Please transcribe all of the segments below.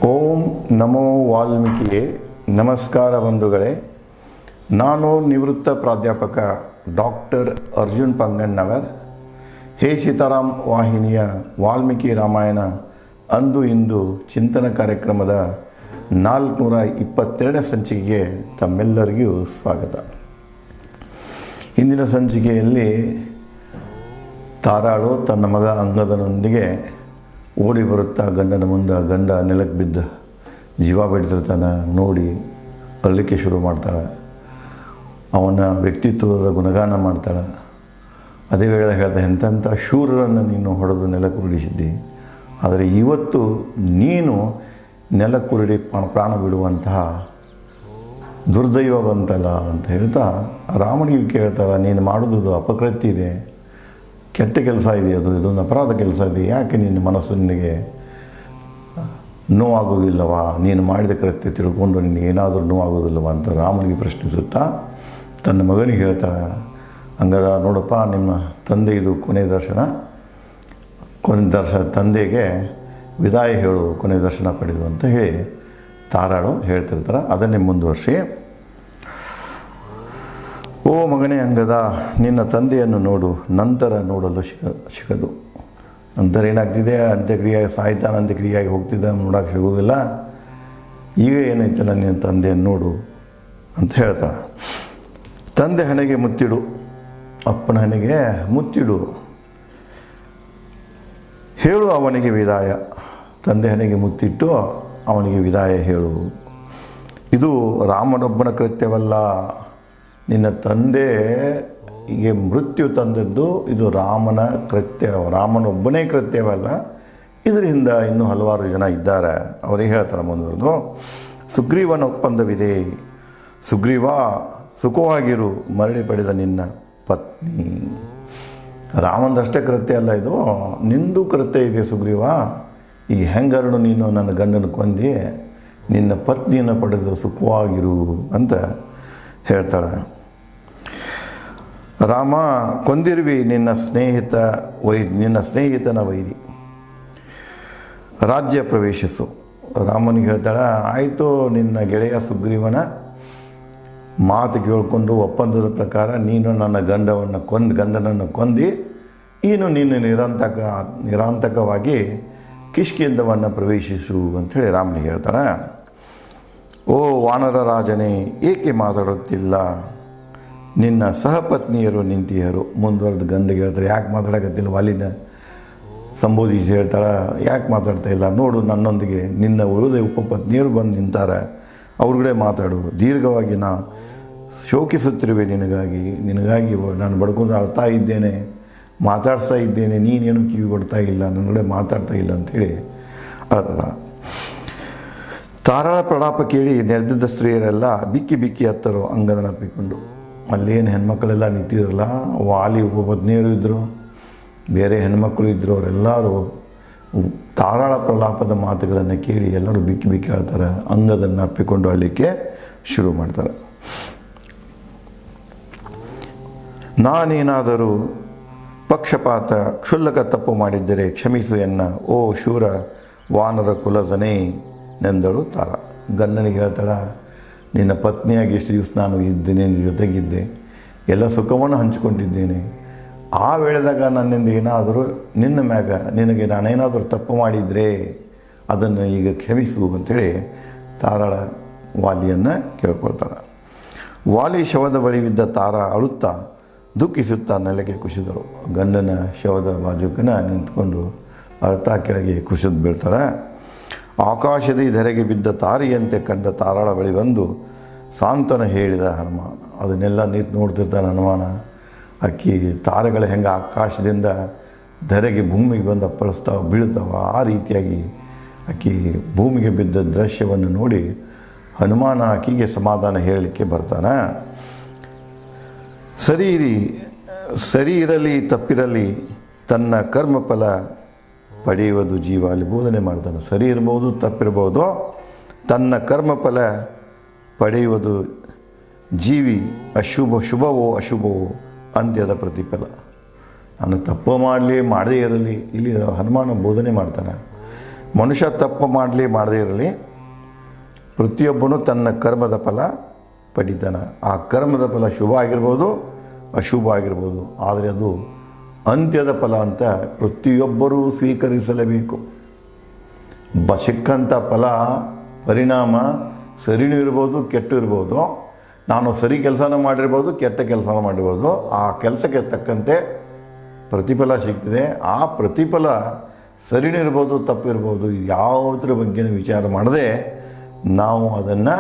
ಓಂ ನಮೋ ವಾಲ್ಮೀಕಿಯೇ. ನಮಸ್ಕಾರ ಬಂಧುಗಳೇ. ನಾನು ನಿವೃತ್ತ ಪ್ರಾಧ್ಯಾಪಕ ಡಾಕ್ಟರ್ ಅರ್ಜುನ್ ಪಂಗಣ್ಣವರ್. ಹೇ ಸೀತಾರಾಮ್ ವಾಹಿನಿಯ ವಾಲ್ಮೀಕಿ ರಾಮಾಯಣ ಅಂದು ಇಂದು ಚಿಂತನ ಕಾರ್ಯಕ್ರಮದ 422ನೇ ಸಂಚಿಕೆಗೆ ತಮ್ಮೆಲ್ಲರಿಗೂ ಸ್ವಾಗತ. ಇಂದಿನ ಸಂಚಿಕೆಯಲ್ಲಿ ತಾರಾಳು ತನ್ನ ಮಗ ಅಂಗದನೊಂದಿಗೆ ಓಡಿ ಬರುತ್ತಾ ಗಂಡನ ಮುಂದೆ, ಗಂಡ ನೆಲಕ್ಕೆ ಬಿದ್ದ ಜೀವ ಬಿಡ್ತಿರ್ತಾನೆ. ನೋಡಿ ಅಳ್ಳಿಕ್ಕೆ ಶುರು ಮಾಡ್ತಾಳೆ. ಅವನ ವ್ಯಕ್ತಿತ್ವದ ಗುಣಗಾನ ಮಾಡ್ತಾಳೆ. ಅದೇ ವೇಳೆ ಹೇಳ್ತಾ, ಎಂತೆಂಥ ಶೂರರನ್ನು ನೀನು ಹೊಡೆದು ನೆಲಕ್ಕೆ ಉರುಳಿಸಿದ್ದಿ, ಆದರೆ ಇವತ್ತು ನೀನು ನೆಲಕ್ಕುರುಳಿ ಪ್ರಾಣ ಬಿಡುವಂತಹ ದುರ್ದೈವ ಬಂತಲ್ಲ ಅಂತ ಹೇಳ್ತಾ ರಾಮನಿಗೆ ಕೇಳ್ತಾಳೆ, ನೀನು ಮಾಡೋದು ಅಪಕೃತ್ಯ ಇದೆ, ಕೆಟ್ಟ ಕೆಲಸ ಇದೆ, ಇದೊಂದು ಅಪರಾಧ ಕೆಲಸ ಇದೆ, ಯಾಕೆ ನಿನ್ನ ಮನಸ್ಸು ನಿನಗೆ ನೋವಾಗೋದಿಲ್ಲವಾ? ನೀನು ಮಾಡಿದ ಕೃತ್ಯ ತಿಳ್ಕೊಂಡು ನಿನಗೆ ಏನಾದರೂ ನೋವಾಗೋದಿಲ್ಲವ ಅಂತ ರಾಮನಿಗೆ ಪ್ರಶ್ನಿಸುತ್ತಾ ತನ್ನ ಮಗನಿಗೆ ಹೇಳ್ತಾಳೆ, ಹಂಗಾದ ನೋಡಪ್ಪ, ನಿಮ್ಮ ತಂದೆ ಇದು ಕೊನೆ ದರ್ಶನ, ತಂದೆಗೆ ವಿದಾಯ ಹೇಳು, ಕೊನೆ ದರ್ಶನ ಪಡೆದು ಅಂತ ಹೇಳಿ ತಾರಾಳು ಹೇಳ್ತಿರ್ತಾರೆ. ಅದನ್ನೇ ಮುಂದುವರಿಸಿ, ಓ ಮಗನೇ ಅಂಗದ, ನಿನ್ನ ತಂದೆಯನ್ನು ನೋಡು, ನಂತರ ನೋಡಲು ಸಿಗದು. ನಂತರ ಏನಾಗ್ತಿದೆ, ಅಂತ್ಯಕ್ರಿಯೆಯಾಗಿ ಸಾಯ್ತಾನೆ, ಅಂತ್ಯಕ್ರಿಯೆಯಾಗಿ ಹೋಗ್ತಿದ್ದ, ನೋಡೋಕೆ ಸಿಗೋದಿಲ್ಲ. ಈಗ ಏನೈತಲ್ಲ, ನಿನ್ನ ತಂದೆಯನ್ನು ನೋಡು ಅಂತ ಹೇಳ್ತಾಳೆ. ತಂದೆ ಹಣೆಗೆ ಮುತ್ತಿಡು, ಅಪ್ಪನ ಹಣೆಗೆ ಮುತ್ತಿಡು, ಹೇಳು ಅವನಿಗೆ ವಿದಾಯ. ತಂದೆ ಹಣೆಗೆ ಮುತ್ತಿಟ್ಟು ಅವನಿಗೆ ವಿದಾಯ ಹೇಳು. ಇದು ರಾಮನೊಬ್ಬನ ಕೃತ್ಯವಲ್ಲ, ನಿನ್ನ ತಂದೆಗೆ ಮೃತ್ಯು ತಂದದ್ದು ಇದು ರಾಮನ ಕೃತ್ಯ, ರಾಮನೊಬ್ಬನೇ ಕೃತ್ಯವಲ್ಲ, ಇದರಿಂದ ಇನ್ನೂ ಹಲವಾರು ಜನ ಇದ್ದಾರೆ. ಅವರಿಗೆ ಹೇಳ್ತಾರೆ ಮುಂದುವರೆದು, ಸುಗ್ರೀವನ ಒಪ್ಪಂದವಿದೆ, ಸುಗ್ರೀವ ಸುಖವಾಗಿರು, ಮರಳಿ ಪಡೆದ ನಿನ್ನ ಪತ್ನಿ. ರಾಮನದಷ್ಟೇ ಕೃತ್ಯ ಅಲ್ಲ ಇದು, ನಿಂದು ಕೃತ್ಯ ಇದೆ ಸುಗ್ರೀವ. ಈಗ ಹೆಂಗಾರು ನೀನು ನನ್ನ ಗಂಡನ ಕೊಂದಿ ನಿನ್ನ ಪತ್ನಿಯನ್ನು ಪಡೆದು ಸುಖವಾಗಿರು ಅಂತ ಹೇಳ್ತಾಳೆ. ರಾಮ, ಕೊಂದಿರುವಿ ನಿನ್ನ ಸ್ನೇಹಿತನ ವೈರಿ, ರಾಜ್ಯ ಪ್ರವೇಶಿಸು. ರಾಮನಿಗೆ ಹೇಳ್ತಾಳೆ, ಆಯಿತು, ನಿನ್ನ ಗೆಳೆಯ ಸುಗ್ರೀವನ ಮಾತು ಕೇಳಿಕೊಂಡು ಒಪ್ಪಂದದ ಪ್ರಕಾರ ನೀನು ನನ್ನ ಗಂಡನನ್ನು ಕೊಂದು ನೀನು ನಿರಾಂತಕವಾಗಿ ಕಿಷ್ಕಿಂಧವನ್ನು ಪ್ರವೇಶಿಸು ಅಂಥೇಳಿ ರಾಮನಿಗೆ ಹೇಳ್ತಾಳೆ. ಓ ವಾನರ ರಾಜನೇ, ಏಕೆ ಮಾತಾಡುತ್ತಿಲ್ಲ? ನಿನ್ನ ಸಹಪತ್ನಿಯರು ನಿಂತಿಯರು. ಮುಂದುವರೆದು ಗಂಡಿಗೆ ಹೇಳ್ತಾರೆ, ಯಾಕೆ ಮಾತಾಡಕತ್ತಿಲ್ಲ? ವಾಲಿನ ಸಂಬೋಧಿಸಿ ಹೇಳ್ತಾಳೆ, ಯಾಕೆ ಮಾತಾಡ್ತಾ ಇಲ್ಲ? ನೋಡು, ನನ್ನೊಂದಿಗೆ ನಿನ್ನ ಉಳಿದ ಉಪಪತ್ನಿಯರು ಬಂದು ನಿಂತಾರೆ, ಅವ್ರುಗಳೇ ಮಾತಾಡು. ದೀರ್ಘವಾಗಿ ನಾ ಶೋಕಿಸುತ್ತಿರುವೆ ನಿನಗಾಗಿ ನಾನು ಬಡ್ಕೊಂಡು ಅಳ್ತಾ ಇದ್ದೇನೆ, ಮಾತಾಡ್ತಾ ಇದ್ದೇನೆ, ನೀನೇನು ಕಿವಿ ಕೊಡ್ತಾ ಇಲ್ಲ, ನನ್ನಗಡೆ ಮಾತಾಡ್ತಾ ಇಲ್ಲ ಅಂಥೇಳಿ ಅಳ್ತಾಳೆ. ತಾರಾಳ ಪ್ರಲಾಪ ಕೇಳಿ ನೆರೆದಿದ್ದ ಸ್ತ್ರೀಯರೆಲ್ಲ ಬಿಕ್ಕಿ ಬಿಕ್ಕಿ ಹತ್ತರು ಅಂಗದನ ಅಪ್ಪಿಕೊಂಡು. ಅಲ್ಲೇನು ಹೆಣ್ಮಕ್ಳೆಲ್ಲ ನಿಂತಿದ್ರಲ್ಲ, ವಾಲಿ ಉಪಪತ್ನಿಯರು ಇದ್ದರು, ಬೇರೆ ಹೆಣ್ಮಕ್ಳು ಇದ್ದರು, ಅವರೆಲ್ಲರೂ ತಾರಾಳ ಪ್ರಲಾಪದ ಮಾತುಗಳನ್ನು ಕೇಳಿ ಎಲ್ಲರೂ ಬಿಕ್ಕಿ ಬಿಕ್ಕಿ ಹೇಳ್ತಾರೆ. ಅಂಗದನ್ನು ಅಪ್ಪಿಕೊಂಡು ಅಳ್ಳಿಕ್ಕೆ ಶುರು ಮಾಡ್ತಾರೆ. ನಾನೇನಾದರೂ ಪಕ್ಷಪಾತ ಕ್ಷುಲ್ಲಕ ತಪ್ಪು ಮಾಡಿದ್ದರೆ ಕ್ಷಮಿಸು ಎನ್ನ, ಓ ಶೂರ ವಾನರ ಕುಲದನೇ ನೆಂದಳು ತಾರ. ಗಂಡನಿಗೆ ಹೇಳ್ತಾಳೆ, ನಿನ್ನ ಪತ್ನಿಯಾಗಿ ಎಷ್ಟು ದಿವಸ ನಾನು ಇದ್ದೇನೆ, ನಿನ್ನ ಜೊತೆಗಿದ್ದೆ, ಎಲ್ಲ ಸುಖವನ್ನು ಹಂಚಿಕೊಂಡಿದ್ದೇನೆ. ಆ ವೇಳೆದಾಗ ನನ್ನಿಂದ ಏನಾದರೂ ನಿನ್ನ ಮ್ಯಾಗ ನಿನಗೆ ನಾನೇನಾದರೂ ತಪ್ಪು ಮಾಡಿದರೆ ಅದನ್ನು ಈಗ ಕ್ಷಮಿಸು ಅಂಥೇಳಿ ತಾರಾಳ ವಾಲಿಯನ್ನು ಕೇಳ್ಕೊಳ್ತಾಳೆ. ವಾಲಿ ಶವದ ಬಳಿ ಬಿದ್ದ ತಾರ ಅಳುತ್ತಾ ದುಃಖಿಸುತ್ತಾ ನೆಲಕ್ಕೆ ಕುಸಿದಳು. ಗಂಡನ ಶವದ ಬಾಜುಕನ ನಿಂತ್ಕೊಂಡು ಅಳ್ತಾ ಕೆಳಗೆ ಕುಸಿದು ಬೀಳ್ತಾಳೆ. ಆಕಾಶದ ಧರೆಗೆ ಬಿದ್ದ ತಾರಿಯಂತೆ ಕಂಡ ತಾರಾಳ ಬಳಿ ಬಂದು ಸಾಂತ್ವನ ಹೇಳಿದ ಹನುಮ. ಅದನ್ನೆಲ್ಲ ನಿಂತು ನೋಡ್ತಿರ್ತಾನೆ ಹನುಮಾನ. ಅಕ್ಕಿ ತಾರೆಗಳು ಹೆಂಗೆ ಆಕಾಶದಿಂದ ಧರೆಗೆ ಭೂಮಿಗೆ ಬಂದು ಅಪ್ಪಳಿಸ್ತಾವ, ಬೀಳ್ತಾವ, ಆ ರೀತಿಯಾಗಿ ಆಕೆ ಭೂಮಿಗೆ ಬಿದ್ದ ದೃಶ್ಯವನ್ನು ನೋಡಿ ಹನುಮಾನ ಆಕೆಗೆ ಸಮಾಧಾನ ಹೇಳಲಿಕ್ಕೆ ಬರ್ತಾನೆ. ಸರಿ ಇರಲಿ ತಪ್ಪಿರಲಿ ತನ್ನ ಕರ್ಮಫಲ ಪಡೆಯುವುದು ಜೀವ. ಅಲ್ಲಿ ಬೋಧನೆ ಮಾಡ್ತಾನೆ. ಸರಿ ಇರ್ಬೋದು, ತಪ್ಪಿರ್ಬೋದು, ತನ್ನ ಕರ್ಮಫಲ ಪಡೆಯುವುದು ಜೀವಿ. ಶುಭವೋ ಅಶುಭವೋ ಅಂತ್ಯದ ಪ್ರತಿಫಲ. ನಾನು ತಪ್ಪು ಮಾಡದೇ ಇರಲಿ, ಇಲ್ಲಿ ಹನುಮಾನ ಬೋಧನೆ ಮಾಡ್ತಾನೆ. ಮನುಷ್ಯ ತಪ್ಪು ಮಾಡದೇ ಇರಲಿ, ಪ್ರತಿಯೊಬ್ಬನು ತನ್ನ ಕರ್ಮದ ಫಲ ಪಡಿತಾನೆ. ಆ ಕರ್ಮದ ಫಲ ಶುಭ ಆಗಿರ್ಬೋದು, ಅಶುಭ ಆಗಿರ್ಬೋದು, ಆದರೆ ಅದು ಅಂತ್ಯದ ಫಲ ಅಂತ ಪ್ರತಿಯೊಬ್ಬರೂ ಸ್ವೀಕರಿಸಲೇಬೇಕು. ಸಿಕ್ಕಂಥ ಫಲ ಪರಿಣಾಮ ಸರಿನೂ ಇರ್ಬೋದು, ಕೆಟ್ಟು ಇರ್ಬೋದು. ನಾನು ಸರಿ ಕೆಲಸನ ಮಾಡಿರ್ಬೋದು, ಕೆಟ್ಟ ಕೆಲಸನ ಮಾಡಿರ್ಬೋದು. ಆ ಕೆಲಸಕ್ಕೆ ತಕ್ಕಂತೆ ಪ್ರತಿಫಲ ಸಿಗ್ತದೆ. ಆ ಪ್ರತಿಫಲ ಸರಿನೂ ಇರ್ಬೋದು, ತಪ್ಪಿರ್ಬೋದು. ಯಾವುದ್ರ ಬಗ್ಗೆ ವಿಚಾರ ಮಾಡದೆ ನಾವು ಅದನ್ನು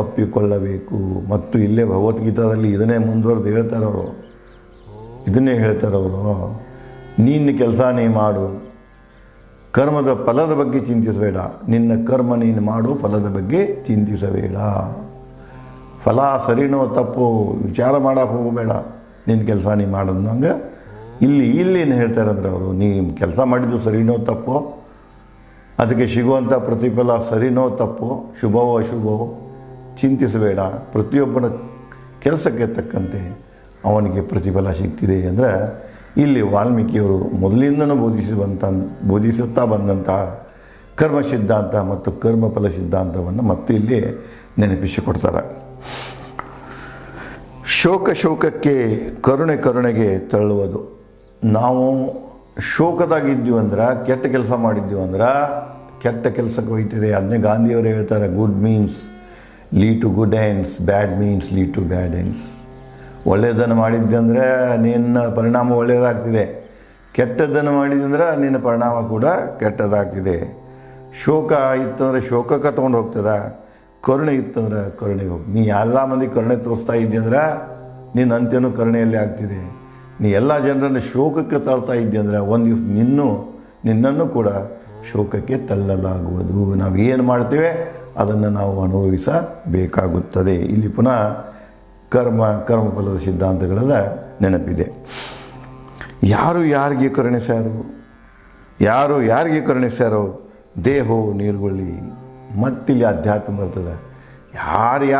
ಒಪ್ಪಿಕೊಳ್ಳಬೇಕು. ಮತ್ತು ಇಲ್ಲೇ ಭಗವದ್ಗೀತಾದಲ್ಲಿ ಇದನ್ನೇ ಮುಂದುವರೆದು ಹೇಳ್ತಾರವರು, ನಿನ್ನ ಕೆಲಸ ನೀ ಮಾಡು, ಕರ್ಮದ ಫಲದ ಬಗ್ಗೆ ಚಿಂತಿಸಬೇಡ. ನಿನ್ನ ಕರ್ಮ ನೀನು ಮಾಡು, ಫಲದ ಬಗ್ಗೆ ಚಿಂತಿಸಬೇಡ. ಫಲ ಸರಿನೋ ತಪ್ಪು ವಿಚಾರ ಮಾಡೋಕೆ ಹೋಗಬೇಡ, ನಿನ್ನ ಕೆಲಸ ನೀ ಮಾಡೋದು. ಹಂಗೆ ಇಲ್ಲಿ ಏನು ಹೇಳ್ತಾರೆ ಅಂದರೆ ಅವರು, ನೀ ಕೆಲಸ ಮಾಡಿದ್ದು ಸರಿನೋ ತಪ್ಪೋ, ಅದಕ್ಕೆ ಸಿಗುವಂಥ ಪ್ರತಿಫಲ ಸರಿನೋ ತಪ್ಪೋ, ಶುಭವೋ ಅಶುಭವೋ ಚಿಂತಿಸಬೇಡ. ಪ್ರತಿಯೊಬ್ಬನ ಕೆಲಸಕ್ಕೆ ತಕ್ಕಂತೆ ಅವನಿಗೆ ಪ್ರತಿಫಲ ಸಿಗ್ತಿದೆ. ಅಂದರೆ ಇಲ್ಲಿ ವಾಲ್ಮೀಕಿಯವರು ಮೊದಲಿಂದನೂ ಬೋಧಿಸುತ್ತಾ ಬಂದಂತಹ ಕರ್ಮ ಸಿದ್ಧಾಂತ ಮತ್ತು ಕರ್ಮಫಲ ಸಿದ್ಧಾಂತವನ್ನು ಮತ್ತೆ ಇಲ್ಲಿ ನೆನಪಿಸಿಕೊಡ್ತಾರೆ. ಶೋಕಕ್ಕೆ ಕರುಣೆಗೆ ತಳ್ಳುವುದು. ನಾವು ಶೋಕದಾಗಿದ್ದೀವಿ ಅಂದ್ರೆ, ಕೆಟ್ಟ ಕೆಲಸ ಮಾಡಿದ್ದೀವಿ ಅಂದ್ರೆ ಕೆಟ್ಟ ಕೆಲಸಕ್ಕೆ ಹೋಗ್ತಿದೆ. ಅದನ್ನೇ ಗಾಂಧಿಯವರು ಹೇಳ್ತಾರೆ, good means lead to good ends, bad means lead to bad ends. ಒಳ್ಳೆಯದನ್ನು ಮಾಡಿದ್ದೆ ಅಂದರೆ ನಿನ್ನ ಪರಿಣಾಮ ಒಳ್ಳೆಯದಾಗ್ತಿದೆ, ಕೆಟ್ಟದ್ದನ್ನು ಮಾಡಿದಂದ್ರೆ ನಿನ್ನ ಪರಿಣಾಮ ಕೂಡ ಕೆಟ್ಟದಾಗ್ತಿದೆ. ಶೋಕ ಇತ್ತಂದರೆ ಶೋಕಕ್ಕೆ ತೊಗೊಂಡು ಹೋಗ್ತದೆ, ಕರುಣೆ ಇತ್ತಂದ್ರೆ ಕರುಣೆಗೆ ಹೋಗಿ. ನೀ ಎಲ್ಲ ಮಂದಿ ಕರುಣೆ ತೋರಿಸ್ತಾ ಇದ್ದೆ ನಿನ್ನ ಅಂತ್ಯನೂ ಕರುಣೆಯಲ್ಲಿ ಆಗ್ತಿದೆ. ನೀ ಎಲ್ಲ ಜನರನ್ನು ಶೋಕಕ್ಕೆ ತಳ್ತಾ ಇದ್ದೆ ಅಂದರೆ ಒಂದು ದಿವಸ ನಿನ್ನನ್ನು ಕೂಡ ಶೋಕಕ್ಕೆ ತಳ್ಳಲಾಗುವುದು. ನಾವು ಏನು ಮಾಡ್ತೇವೆ ಅದನ್ನು ನಾವು ಅನುಭವಿಸಬೇಕಾಗುತ್ತದೆ. ಇಲ್ಲಿ ಪುನಃ ಕರ್ಮಫಲದ ಸಿದ್ಧಾಂತಗಳೆಲ್ಲ ನೆನಪಿದೆ. ಯಾರು ಯಾರಿಗೆ ಕರುಣಿಸ್ಯಾರೋ ದೇಹೋ ನೀರುಗೊಳ್ಳಿ. ಮತ್ತಿಲ್ಲಿ ಅಧ್ಯಾತ್ಮ ಬರ್ತದೆ.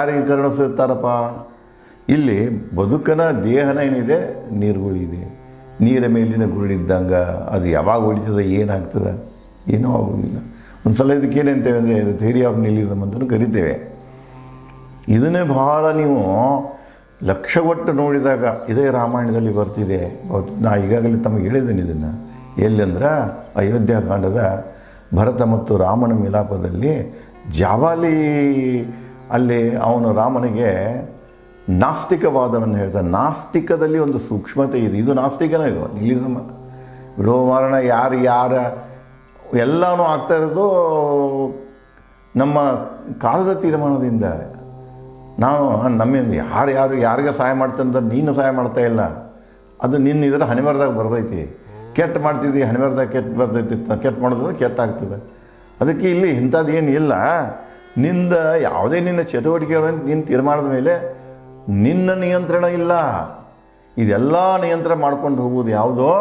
ಯಾರಿಗೆ ಕರುಣಿಸಿರ್ತಾರಪ್ಪ, ಇಲ್ಲಿ ಬದುಕನ ದೇಹನ ಏನಿದೆ ನೀರುಗುಳಿ ಇದೆ. ನೀರ ಮೇಲಿನ ಗುರುಳಿದ್ದಂಗೆ ಅದು ಯಾವಾಗ ಹೊಡಿತದೆ, ಏನಾಗ್ತದೆ, ಏನೂ ಆಗೋದಿಲ್ಲ. ಒಂದು ಸಲ ಇದಕ್ಕೇನಂತೇವೆ ಅಂದರೆ ಇದು ಥಿಯರಿ ಆಫ್ ನಿಲಿಸಮ್ ಅಂತಲೂ ಕರಿತೇವೆ. ಇದನ್ನೇ ಭಾಳ ನೀವು ಲಕ್ಷಗೊಟ್ಟು ನೋಡಿದಾಗ ಇದೇ ರಾಮಾಯಣದಲ್ಲಿ ಬರ್ತಿದೆ. ನಾ ಈಗಾಗಲೇ ತಮಗೆ ಹೇಳಿದ್ದೇನೆ ಇದನ್ನು. ಎಲ್ಲಂದ್ರೆ ಅಯೋಧ್ಯಾಕಾಂಡದ ಭರತ ಮತ್ತು ರಾಮನ ಮಿಲಾಪದಲ್ಲಿ ಜಾಬಾಲಿ ಅಲ್ಲಿ ಅವನು ರಾಮನಿಗೆ ನಾಸ್ತಿಕವಾದವನ್ನು ಹೇಳ್ತಾನೆ. ನಾಸ್ತಿಕದಲ್ಲಿ ಒಂದು ಸೂಕ್ಷ್ಮತೆ ಇದೆ. ಇದು ನಾಸ್ತಿಕನ, ಇದು ನಿಲಿಸಮ. ಬಿಡೋ ಮಾರಣ ಯಾರ ಎಲ್ಲನೂ ಆಗ್ತಾ ಇರೋದು ನಮ್ಮ ಕಾಲದ ತೀರ್ಮಾನದಿಂದ. ನಾವು ನಮ್ಮಿಂದ ಯಾರಿಗೆ ಸಹಾಯ ಮಾಡ್ತಾನೆ, ನೀನು ಸಹಾಯ ಮಾಡ್ತಾ ಇಲ್ಲ, ಅದು ನಿನ್ನ ಇದರ ಹನಿಬಾರ್ದಾಗ ಬರ್ತೈತಿ. ಕೆಟ್ಟ ಮಾಡ್ತಿದ್ದಿ, ಹನಿಬಾರ್ದಾಗ ಕೆಟ್ಟ ಬರ್ತೈತಿ. ಕೆಟ್ಟ ಮಾಡೋದು ಕೆಟ್ಟ ಆಗ್ತದೆ. ಅದಕ್ಕೆ ಇಲ್ಲಿ ಇಂಥದ್ದು ಏನು ಇಲ್ಲ. ಯಾವುದೇ ನಿನ್ನ ಚಟುವಟಿಕೆಗಳನ್ನು ನೀನು ತೀರ್ಮಾನದ ಮೇಲೆ ನಿನ್ನ ನಿಯಂತ್ರಣ ಇಲ್ಲ. ಇದೆಲ್ಲ ನಿಯಂತ್ರಣ ಮಾಡ್ಕೊಂಡು ಹೋಗುವುದು ಯಾವುದೋ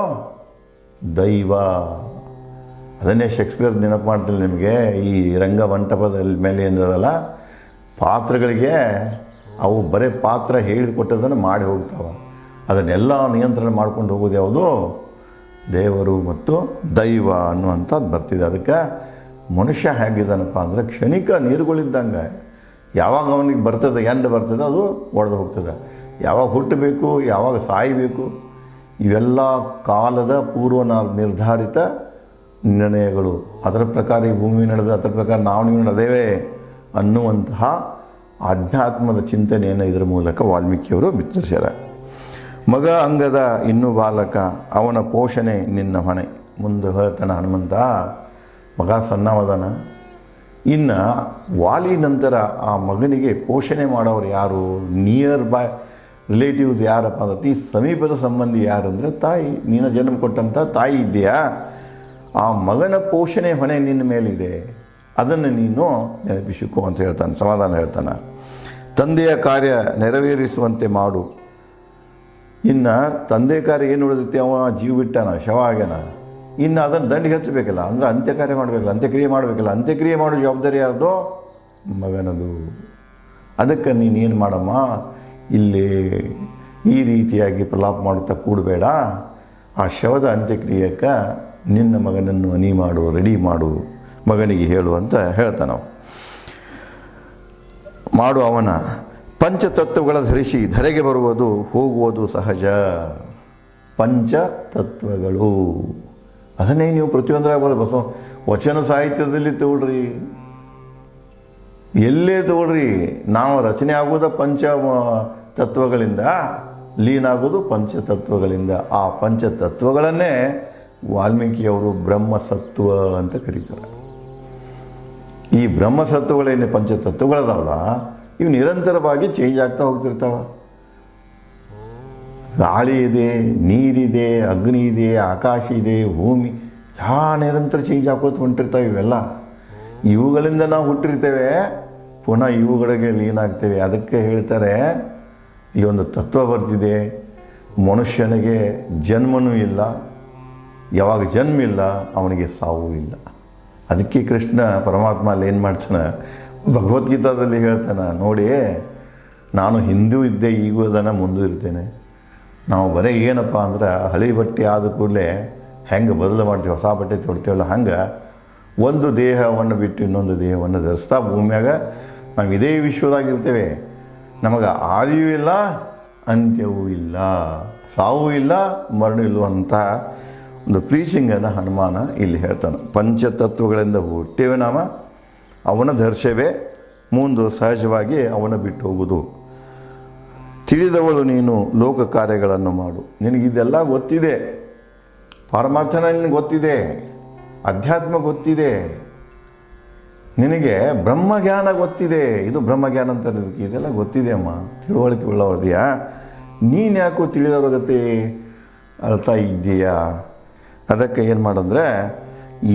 ದೈವ. ಅದನ್ನೇ ಶೇಕ್ಸ್ಪಿಯರ್ ನೆನಪು ಮಾಡ್ತಿಲ್ಲ ನಿಮಗೆ. ಈ ರಂಗಮಂಟಪದ ಮೇಲೆ ಏನದಲ್ಲ, ಪಾತ್ರಗಳಿಗೆ ಅವು ಬರೀ ಪಾತ್ರ ಹೇಳಿಕೊಟ್ಟದನ್ನು ಮಾಡಿ ಹೋಗ್ತಾವೆ. ಅದನ್ನೆಲ್ಲ ನಿಯಂತ್ರಣ ಮಾಡ್ಕೊಂಡು ಹೋಗೋದು ಯಾವುದು? ದೇವರು ಮತ್ತು ದೈವ ಅನ್ನುವಂಥದ್ದು ಬರ್ತಿದೆ. ಅದಕ್ಕೆ ಮನುಷ್ಯ ಹೇಗಿದ್ದಾನಪ್ಪ ಅಂದರೆ ಕ್ಷಣಿಕ ನೀರುಗಳಿದ್ದಂಗೆ. ಯಾವಾಗ ಅವನಿಗೆ ಬರ್ತದೆ, ಬರ್ತದೆ, ಅದು ಒಡೆದು ಹೋಗ್ತದೆ. ಯಾವಾಗ ಹುಟ್ಟಬೇಕು, ಯಾವಾಗ ಸಾಯಬೇಕು, ಇವೆಲ್ಲ ಕಾಲದ ಪೂರ್ವ ನಿರ್ಧಾರಿತ ನಿರ್ಣಯಗಳು. ಅದರ ಪ್ರಕಾರ ಈ ಭೂಮಿ ನಡೆದ, ಅದರ ಪ್ರಕಾರ ನಾವು ನಡೆದೇವೆ ಅನ್ನುವಂತಹ ಆಧ್ಯಾತ್ಮದ ಚಿಂತನೆಯನ್ನು ಇದರ ಮೂಲಕ ವಾಲ್ಮೀಕಿಯವರು ಬಿತ್ತರಿಸ್ಯಾರ. ಮಗ ಅಂಗದ ಇನ್ನೂ ಬಾಲಕ, ಅವನ ಪೋಷಣೆ ನಿನ್ನ ಹೊಣೆ. ಮುಂದೆ ಹೇಳ್ತಾನೆ ಹನುಮಂತ, ಮಗ ಸಣ್ಣವದಾನ. ಇನ್ನು ವಾಲಿ ನಂತರ ಆ ಮಗನಿಗೆ ಪೋಷಣೆ ಮಾಡೋರು ಯಾರು? ನಿಯರ್ ಬೈ ರಿಲೇಟಿವ್ಸ್ ಯಾರಪ್ಪ? ಅತಿ ಸಮೀಪದ ಸಂಬಂಧಿ ಯಾರಂದರೆ ತಾಯಿ. ನೀನು ಜನ್ಮ ಕೊಟ್ಟಂಥ ತಾಯಿ ಇದೆಯಾ, ಆ ಮಗನ ಪೋಷಣೆ ಹೊಣೆ ನಿನ್ನ ಮೇಲಿದೆ, ಅದನ್ನು ನೀನು ನೆನಪಿಸಿಕೊ ಅಂತ ಹೇಳ್ತಾನೆ, ಸಮಾಧಾನ ಹೇಳ್ತಾನೆ. ತಂದೆಯ ಕಾರ್ಯ ನೆರವೇರಿಸುವಂತೆ ಮಾಡು. ಇನ್ನು ತಂದೆ ಕಾರ್ಯ ಏನು ಉಳಿದೈತಿ, ಅವ ಜೀವ ಬಿಟ್ಟಾನ, ಶವ ಆಗ್ಯಾನ, ಇನ್ನು ಅದನ್ನು ದಂಡಿಗೆ ಹಚ್ಚಬೇಕಲ್ಲ, ಅಂದರೆ ಅಂತ್ಯಕಾರ್ಯ ಮಾಡಬೇಕಲ್ಲ, ಅಂತ್ಯಕ್ರಿಯೆ ಮಾಡಬೇಕಲ್ಲ. ಅಂತ್ಯಕ್ರಿಯೆ ಮಾಡೋ ಜವಾಬ್ದಾರಿ ಯಾರ್ದು? ಮಗನದು. ಅದಕ್ಕೆ ನೀನೇನು ಮಾಡಮ್ಮ, ಇಲ್ಲಿ ಈ ರೀತಿಯಾಗಿ ಪ್ರಲಾಪ ಮಾಡುತ್ತಾ ಕೂಡಬೇಡ, ಆ ಶವದ ಅಂತ್ಯಕ್ರಿಯೆಗೆ ನಿನ್ನ ಮಗನನ್ನು ನೀ ಮಾಡು, ರೆಡಿ ಮಾಡು, ಮಗನಿಗೆ ಹೇಳು ಅಂತ ಹೇಳ್ತಾನೆ. ಮಾಡು. ಅವನ ಪಂಚತತ್ವಗಳ ಧರಿಸಿ ಧರೆಗೆ ಬರುವುದು ಹೋಗುವುದು ಸಹಜ. ಪಂಚತತ್ವಗಳು ಅದನ್ನೇ ನೀವು ಪ್ರತಿಯೊಂದರಾಗ ಬಸವ ವಚನ ಸಾಹಿತ್ಯದಲ್ಲಿ ತಗೊಳ್ರಿ, ಎಲ್ಲೇ ತಗೊಳ್ರಿ, ನಾವು ರಚನೆ ಆಗೋದ ಪಂಚ ತತ್ವಗಳಿಂದ, ಲೀನ ಆಗೋದು ಪಂಚತತ್ವಗಳಿಂದ. ಆ ಪಂಚತತ್ವಗಳನ್ನೇ ವಾಲ್ಮೀಕಿಯವರು ಬ್ರಹ್ಮಸತ್ವ ಅಂತ ಕರೀತಾರೆ. ಈ ಬ್ರಹ್ಮಸತ್ವಗಳೇನು ಪಂಚತತ್ವಗಳದಾವಲ್ಲ, ಇವು ನಿರಂತರವಾಗಿ ಚೇಂಜ್ ಆಗ್ತಾ ಹೋಗ್ತಿರ್ತಾವ. ಗಾಳಿ ಇದೆ, ನೀರಿದೆ, ಅಗ್ನಿ ಇದೆ, ಆಕಾಶ ಇದೆ, ಭೂಮಿ ನಿರಂತರ ಚೇಂಜ್ ಹಾಕೋತ ಹೊಂಟಿರ್ತಾವೆ. ಇವೆಲ್ಲ ಇವುಗಳಿಂದ ನಾವು ಹುಟ್ಟಿರ್ತೇವೆ, ಪುನಃ ಇವುಗಳಿಗೆ ಲೀನ ಆಗ್ತೇವೆ. ಅದಕ್ಕೆ ಹೇಳ್ತಾರೆ, ಇಲ್ಲಿ ಒಂದು ತತ್ವ ಬರ್ತಿದೆ, ಮನುಷ್ಯನಿಗೆ ಜನ್ಮನೂ ಇಲ್ಲ, ಯಾವಾಗ ಜನ್ಮ ಇಲ್ಲ ಅವನಿಗೆ ಸಾವು ಇಲ್ಲ. ಅದಕ್ಕೆ ಕೃಷ್ಣ ಪರಮಾತ್ಮ ಅಲ್ಲಿ ಏನು ಮಾಡ್ತಾನೆ, ಭಗವದ್ಗೀತಾದಲ್ಲಿ ಹೇಳ್ತಾನೆ, ನೋಡಿ ನಾನು ಹಿಂದೂ ಇದ್ದೆ, ಈಗೂ ಅದನ್ನು ಮುಂದೂ ಇರ್ತೇನೆ. ನಾವು ಬರೀ ಏನಪ್ಪ ಅಂದ್ರೆ ಹಳೆ ಬಟ್ಟೆ ಆದ ಕೂಡಲೇ ಹೆಂಗೆ ಬದಲು ಮಾಡ್ತೀವಿ, ಹೊಸ ಬಟ್ಟೆ ತೊಡ್ತೀವಲ್ಲ, ಹಂಗೆ ಒಂದು ದೇಹವನ್ನು ಬಿಟ್ಟು ಇನ್ನೊಂದು ದೇಹವನ್ನು ಧರಿಸ್ತಾ ಭೂಮಿಯಾಗ ನಾವು ಇದೇ ವಿಶ್ವದಾಗಿರ್ತೇವೆ. ನಮಗೆ ಆದಿಯೂ ಇಲ್ಲ, ಅಂತ್ಯವೂ ಇಲ್ಲ, ಸಾವೂ ಇಲ್ಲ, ಮರಣ ಇಲ್ಲವಂಥ ಒಂದು ಪ್ರೀಚಿಂಗನ್ನು ಹನುಮಾನ ಇಲ್ಲಿ ಹೇಳ್ತಾನೆ. ಪಂಚತತ್ವಗಳಿಂದ ಹುಟ್ಟೇವೆ ನಾವು, ಅವನ ಧರ್ಷವೇ ಮುಂದೆ ಸಹಜವಾಗಿ ಅವನ ಬಿಟ್ಟು ಹೋಗುವುದು. ತಿಳಿದವಳು ನೀನು ಲೋಕ ಕಾರ್ಯಗಳನ್ನು ಮಾಡು. ನಿನಗಿದೆಲ್ಲ ಗೊತ್ತಿದೆ, ಪರಮಾರ್ಥನ ನಿನಗೆ ಗೊತ್ತಿದೆ, ಅಧ್ಯಾತ್ಮ ಗೊತ್ತಿದೆ, ನಿನಗೆ ಬ್ರಹ್ಮಜ್ಞಾನ ಗೊತ್ತಿದೆ. ಇದು ಬ್ರಹ್ಮಜ್ಞಾನ ಅಂತ ಇದಕ್ಕೆ ಇದೆಲ್ಲ ಗೊತ್ತಿದೆ ಅಮ್ಮ, ತಿಳುವಳಿಕೆ ಉಳ್ಳವರ್ದಿಯಾ. ನೀನು ಯಾಕೋ ತಿಳಿದವ್ರ ಗತಿ ಅಳ್ತಾ ಇದ್ದೀಯಾ? ಅದಕ್ಕೆ ಏನು ಮಾಡಂದರೆ,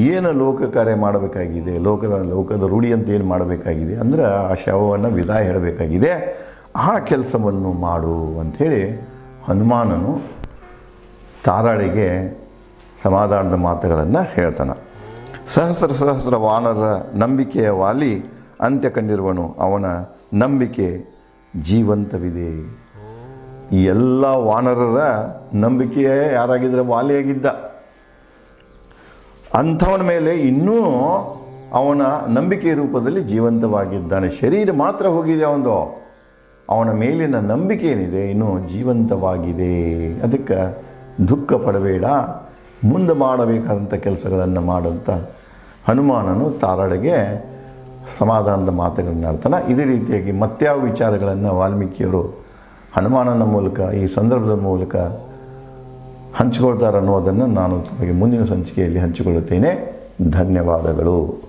ಏನು ಲೋಕ ಕಾರ್ಯ ಮಾಡಬೇಕಾಗಿದೆ, ಲೋಕದ ರೂಢಿ ಅಂತ ಏನು ಮಾಡಬೇಕಾಗಿದೆ ಅಂದರೆ ಆ ಶವವನ್ನು ವಿದಾಯ ಹೇಳಬೇಕಾಗಿದೆ, ಆ ಕೆಲಸವನ್ನು ಮಾಡು ಅಂಥೇಳಿ ಹನುಮಾನನು ತಾರಾಳಿಗೆ ಸಮಾಧಾನದ ಮಾತುಗಳನ್ನು ಹೇಳ್ತಾನೆ. ಸಹಸ್ರ ವಾನರ ನಂಬಿಕೆಯ ವಾಲಿ ಅಂತ್ಯ ಕಂಡಿರುವನು, ಅವನ ನಂಬಿಕೆ ಜೀವಂತವಿದೆ. ಈ ಎಲ್ಲ ವಾನರರ ನಂಬಿಕೆಯೇ ಯಾರಾಗಿದ್ದರೆ ವಾಲಿಯಾಗಿದ್ದ. ಅಂಥವನ ಮೇಲೆ ಇನ್ನೂ ಅವನ ನಂಬಿಕೆ ರೂಪದಲ್ಲಿ ಜೀವಂತವಾಗಿದ್ದಾನೆ. ಶರೀರ ಮಾತ್ರ ಹೋಗಿದೆ ಅವನ ಮೇಲಿನ ನಂಬಿಕೆ ಏನಿದೆ ಇನ್ನೂ ಜೀವಂತವಾಗಿದೆ. ಅದಕ್ಕೆ ದುಃಖ ಪಡಬೇಡ, ಮುಂದೆ ಮಾಡಬೇಕಾದಂಥ ಕೆಲಸಗಳನ್ನು ಮಾಡಂತ ಹನುಮಾನನು ತಾರಾಳಿಗೆ ಸಮಾಧಾನದ ಮಾತುಗಳನ್ನು ಆಡ್ತಾನೆ. ಇದೇ ರೀತಿಯಾಗಿ ಮತ್ಯಾವ ವಿಚಾರಗಳನ್ನು ವಾಲ್ಮೀಕಿಯವರು ಹನುಮಾನನ ಮೂಲಕ ಈ ಸಂದರ್ಭದ ಮೂಲಕ ಹಂಚಿಕೊಳ್ತಾರೆ ಅನ್ನೋದನ್ನು ನಾನು ತಮಗೆ ಮುಂದಿನ ಸಂಚಿಕೆಯಲ್ಲಿ ಹಂಚಿಕೊಳ್ಳುತ್ತೇನೆ. ಧನ್ಯವಾದಗಳು.